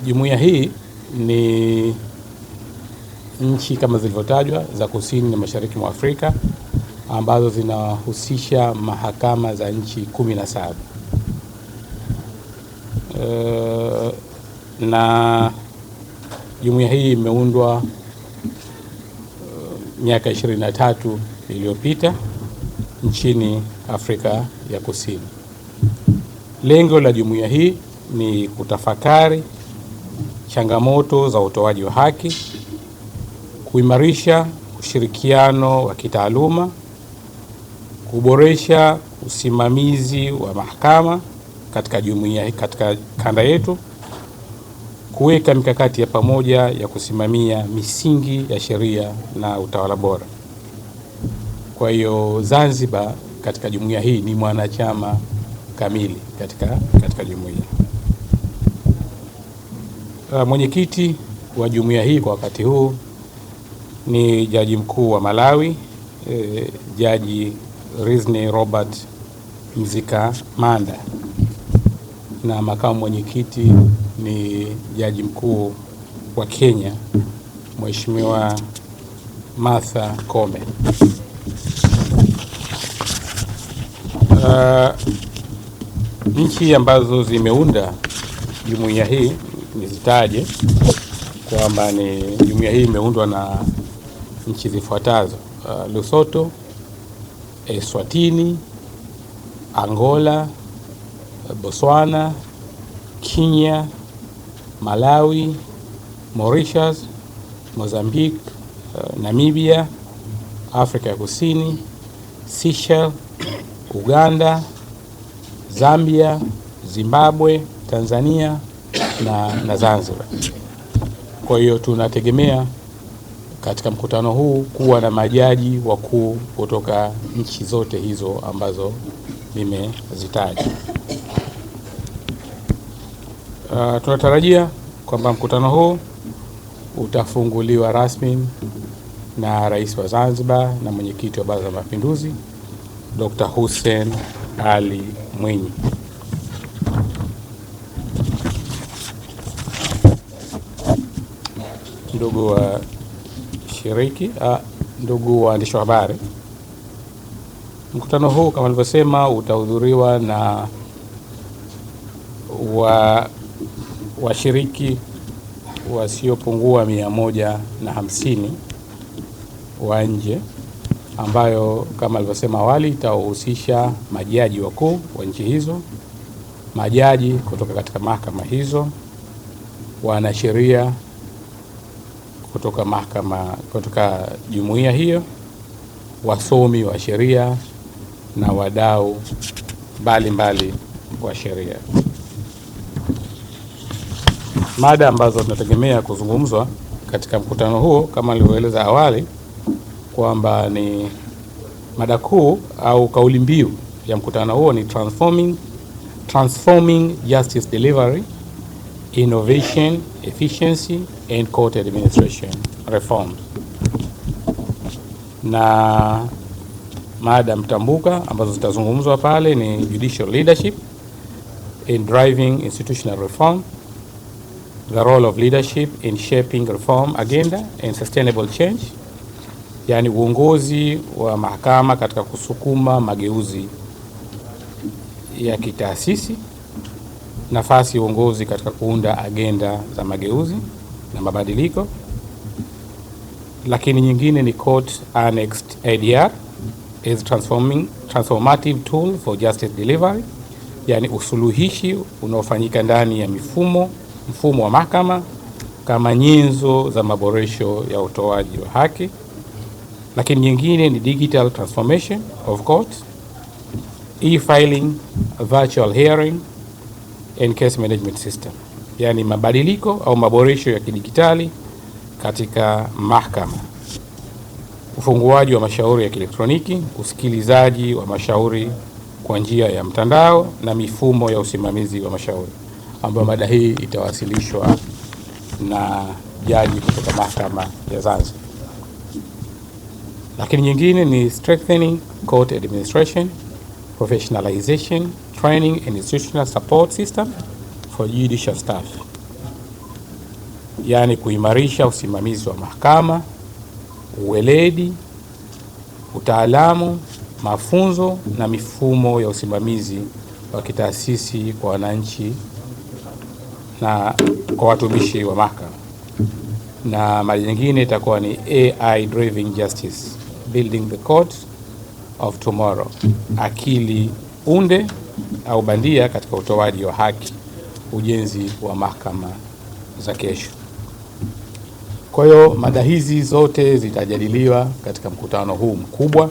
Jumuiya hii ni nchi kama zilivyotajwa za kusini na mashariki mwa Afrika ambazo zinahusisha mahakama za nchi 17. Na jumuiya hii imeundwa miaka 23 iliyopita nchini Afrika ya Kusini. Lengo la jumuiya hii ni kutafakari changamoto za utoaji wa haki, kuimarisha ushirikiano wa kitaaluma, kuboresha usimamizi wa mahakama katika jumuiya, katika kanda yetu, kuweka mikakati ya pamoja ya kusimamia misingi ya sheria na utawala bora. Kwa hiyo Zanzibar katika jumuiya hii ni mwanachama kamili katika jumuiya. Mwenyekiti wa jumuiya hii kwa wakati huu ni Jaji Mkuu wa Malawi, Jaji Rizne Robert Mzikamanda, na makamu mwenyekiti ni Jaji Mkuu wa Kenya, Mheshimiwa Martha Koome. Nchi ambazo zimeunda jumuiya hii nizitaje kwamba ni jumuiya hii imeundwa na nchi zifuatazo: Lesotho, Eswatini, Angola, Botswana, Kenya, Malawi, Mauritius, Mozambique, Namibia, Afrika ya Kusini, Seychelles, Uganda, Zambia, Zimbabwe, Tanzania na Zanzibar. Kwa hiyo tunategemea katika mkutano huu kuwa na majaji wakuu kutoka nchi zote hizo ambazo nimezitaja. Tunatarajia kwamba mkutano huu utafunguliwa rasmi na Rais wa Zanzibar na Mwenyekiti wa Baraza la Mapinduzi Dr. Hussein Ali Mwinyi. Ndugu wa shiriki, ndugu waandishi wa habari, mkutano huu kama nilivyosema utahudhuriwa na washiriki wasiopungua 150 wa nje, ambayo kama nilivyosema awali itahusisha majaji wakuu wa nchi hizo, majaji kutoka katika mahakama hizo, wanasheria kutoka jumuiya hiyo, wasomi wa sheria na wadau mbalimbali wa sheria. Mada ambazo tunategemea kuzungumzwa katika mkutano huo kama nilivyoeleza awali kwamba ni mada kuu au kauli mbiu ya mkutano huo ni transforming justice delivery, innovation, efficiency and court administration reforms. Na mada mtambuka ambazo zitazungumzwa pale ni judicial leadership in driving institutional reform, the role of leadership in shaping reform agenda and sustainable change, yani uongozi wa mahakama katika kusukuma mageuzi ya kitaasisi, nafasi ya uongozi katika kuunda agenda za mageuzi na mabadiliko. Lakini nyingine ni Court Annexed ADR is transformative tool for justice delivery, yani usuluhishi unaofanyika ndani ya mfumo wa mahakama kama nyenzo za maboresho ya utoaji wa haki. Lakini nyingine ni digital transformation of court, e-filing, virtual hearing and case management system, yani mabadiliko au maboresho ya kidijitali katika mahakama, ufunguaji wa mashauri ya kielektroniki, usikilizaji wa mashauri kwa njia ya mtandao na mifumo ya usimamizi wa mashauri, ambayo mada hii itawasilishwa na jaji kutoka mahakama ya Zanzibar. Lakini nyingine ni strengthening court administration, professionalization, training and institutional support system for judicial staff, yaani kuimarisha usimamizi wa mahakama, uweledi, utaalamu, mafunzo na mifumo ya usimamizi wa kitaasisi kwa wananchi na kwa watumishi wa mahakama. Na mara nyingine itakuwa ni AI driven justice, building the court of tomorrow, akili unde au bandia katika utoaji wa haki, ujenzi wa mahakama za kesho. Kwa hiyo mada hizi zote zitajadiliwa katika mkutano huu mkubwa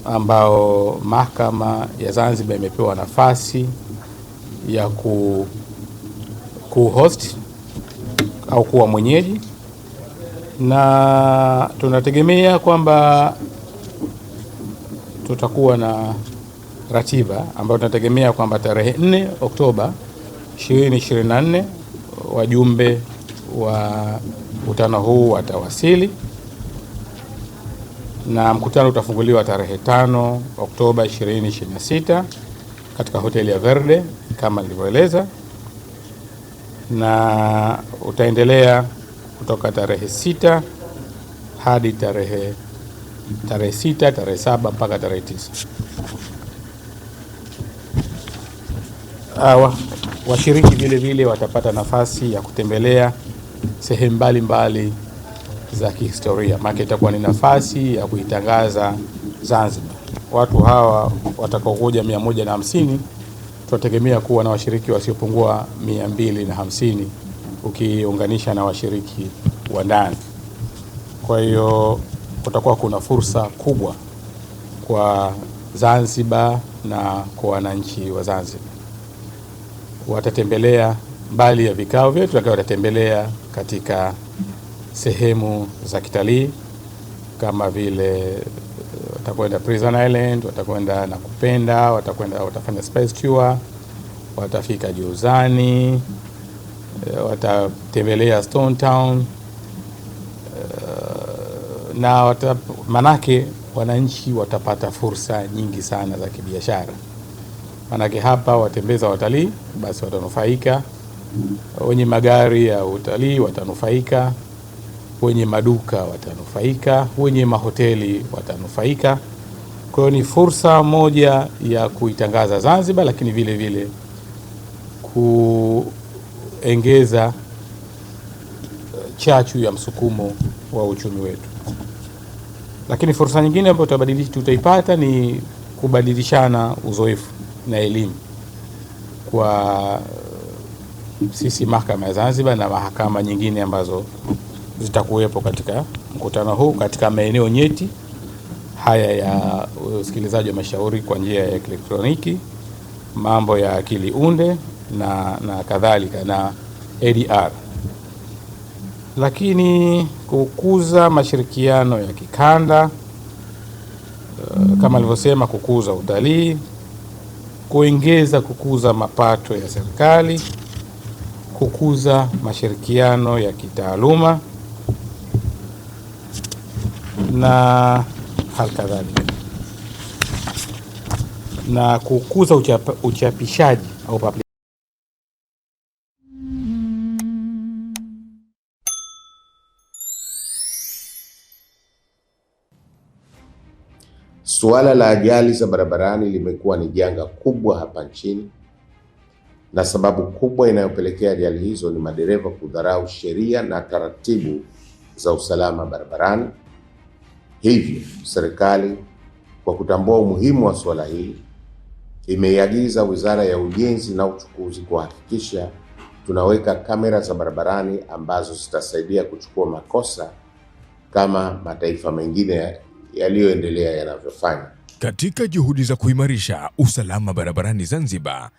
ambao mahakama ya Zanzibar imepewa nafasi ya ku-host au kuwa mwenyeji, na tunategemea kwamba tutakuwa na ratiba ambayo tunategemea kwamba tarehe 4 Oktoba 2024 wajumbe wa mkutano huu watawasili, na mkutano utafunguliwa tarehe 5 Oktoba 2026 katika hoteli ya Verde kama nilivyoeleza, na utaendelea kutoka tarehe 6 hadi tarehe 6, tarehe 7 mpaka tarehe 9. Washiriki vile vile watapata nafasi ya kutembelea sehemu mbalimbali za kihistoria, maana itakuwa ni nafasi ya kuitangaza Zanzibar. Watu hawa watakaokuja 150, tunategemea kuwa na washiriki wasiopungua 250 ukiunganisha na washiriki wa ndani. Kwa hiyo kutakuwa kuna fursa kubwa kwa Zanzibar na kwa wananchi wa Zanzibar. Watatembelea mbali ya vikao vyetu, lakini watatembelea katika sehemu za kitalii kama vile watakwenda Prison Island, watakwenda Nakupenda, watafanya space tour, watafika Juzani, watatembelea Stone Town, na manake wananchi watapata fursa nyingi sana za kibiashara. Manake hapa watembeza watalii basi watanufaika, wenye magari ya utalii watanufaika, wenye maduka watanufaika, wenye mahoteli watanufaika. Kwa hiyo ni fursa moja ya kuitangaza Zanzibar, lakini vile vile kuongeza chachu ya msukumo wa uchumi wetu. Lakini fursa nyingine ambayo tutaipata ni kubadilishana uzoefu na elimu kwa sisi mahakama ya Zanzibar na mahakama nyingine ambazo zitakuwepo katika mkutano huu katika maeneo nyeti haya ya usikilizaji wa mashauri kwa njia ya elektroniki, mambo ya akili unde na kadhalika na ADR. Lakini kukuza mashirikiano ya kikanda, kama nilivyosema, kukuza utalii, kukuza mapato ya serikali, kukuza mashirikiano ya kitaaluma na halikadhalika, na kukuza uchapishaji au public. Suala la ajali za barabarani limekuwa ni janga kubwa hapa nchini, na sababu kubwa inayopelekea ajali hizo ni madereva kudharau sheria na taratibu za usalama barabarani. Hivyo serikali, kwa kutambua umuhimu wa suala hili, imeiagiza Wizara ya Ujenzi na Uchukuzi kuhakikisha tunaweka kamera za barabarani ambazo zitasaidia kuchukua makosa kama mataifa mengine yaliyoendelea yanavyofanya. Katika juhudi za kuimarisha usalama barabarani Zanzibar,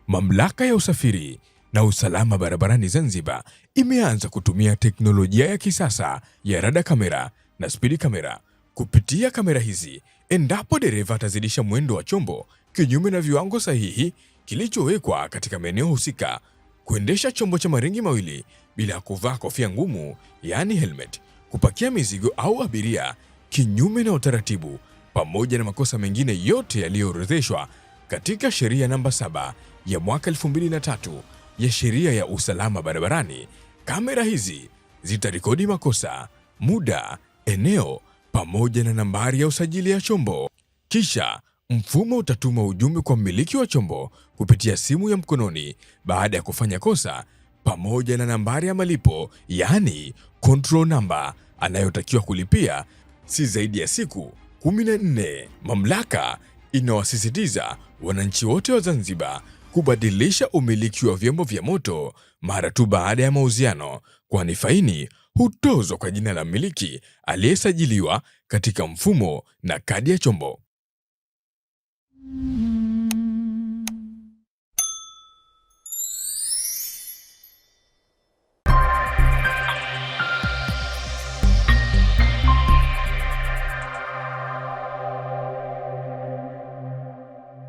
Mamlaka ya Usafiri na Usalama Barabarani Zanzibar imeanza kutumia teknolojia ya kisasa ya rada kamera na spidi kamera. Kupitia kamera hizi, endapo dereva atazidisha mwendo wa chombo kinyume na viwango sahihi kilichowekwa katika maeneo husika, kuendesha chombo cha maringi mawili bila kuvaa kofia ngumu, yani helmet, kupakia mizigo au abiria kinyume na utaratibu, pamoja na makosa mengine yote yaliyoorodheshwa katika sheria namba 7 ya mwaka 2003 ya sheria ya usalama barabarani, kamera hizi zitarekodi makosa, muda, eneo pamoja na nambari ya usajili ya chombo. Kisha mfumo utatuma ujumbe kwa mmiliki wa chombo kupitia simu ya mkononi baada ya kufanya kosa, pamoja na nambari ya malipo, yaani control number anayotakiwa kulipia, si zaidi ya siku 14. Mamlaka inawasisitiza wananchi wote wa Zanzibar kubadilisha umiliki wa vyombo vya moto mara tu baada ya mauziano, kwani faini hutozwa kwa jina la mmiliki aliyesajiliwa katika mfumo na kadi ya chombo.